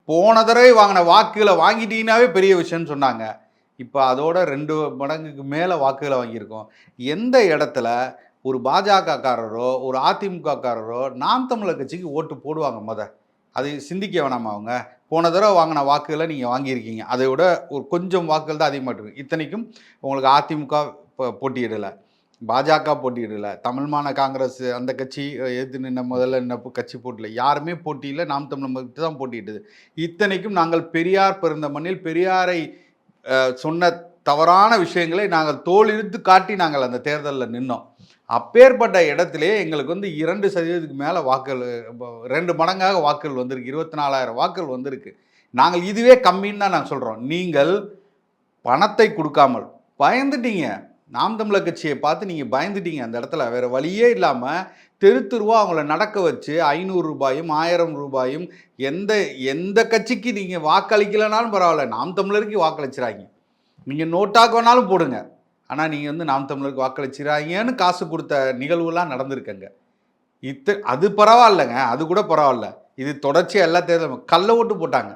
போன தடவை வாங்கின வாக்குகளை வாங்கிட்டீங்கன்னாவே பெரிய விஷயம்னு சொன்னாங்க. இப்போ அதோட 2 மடங்குக்கு மேலே வாக்குகளை வாங்கியிருக்கோம். எந்த இடத்துல ஒரு பாஜகக்காரரோ ஒரு அதிமுகக்காரரோ நாம் தமிழர் கட்சிக்கு ஓட்டு போடுவாங்க? அதை சிந்திக்க வேணாமா அவங்க? போன தடவை வாங்கின வாக்குகளை நீங்கள் வாங்கியிருக்கீங்க. அதை விட ஒரு கொஞ்சம் வாக்குகள் தான் அதிகமாக இருக்குது. இத்தனைக்கும் உங்களுக்கு அதிமுக போட்டியிடலை, பாஜக போட்டியிடலை, தமிழ்மான காங்கிரஸ் அந்த கட்சி எதிர்த்து நின்ன முதல்ல நின்ன கட்சி போட்டியில் யாருமே போட்டியில், நாம் தமிழர் மட்டும் தான் போட்டியிட்டது. இத்தனைக்கும் நாங்கள் பெரியார் பிறந்த மண்ணில் பெரியாரை சொன்ன தவறான விஷயங்களை நாங்கள் தோலிழுத்து காட்டி நாங்கள் அந்த தேர்தலில் நின்னோம். அப்பேற்பட்ட இடத்திலே எங்களுக்கு 2% மேலே வாக்குகள், 2 மடங்காக வாக்குகள் வந்திருக்கு. 24,000 வாக்குகள் வந்திருக்கு. நாங்கள் இதுவே கம்மின்னு தான் நாங்கள் சொல்கிறோம். நீங்கள் பணத்தை கொடுக்காமல் பயந்துட்டீங்க. நாம் தமிழர் கட்சியை பார்த்து நீங்கள் பயந்துட்டீங்க. அந்த இடத்துல வேறு வழியே இல்லாமல் தெரு தெருவாக அவங்கள நடக்க வச்சு 500 ரூபாயும் 1000 ரூபாயும் எந்த கட்சிக்கு நீங்கள் வாக்களிக்கலைனாலும் பரவாயில்ல, நாம் தமிழருக்கு வாக்களிச்சிடாங்க. நீங்கள் நோட்டாக்கு வேணாலும் போடுங்க, ஆனால் நீங்கள் நாம் தமிழருக்கு வாக்களிச்சிடாங்கன்னு காசு கொடுத்த நிகழ்வுலாம் நடந்திருக்கங்க. அது பரவாயில்லைங்க, அது கூட பரவாயில்ல. இது தொடர்ச்சியாக எல்லா தேர்தலும் கள்ள ஓட்டு போட்டாங்க.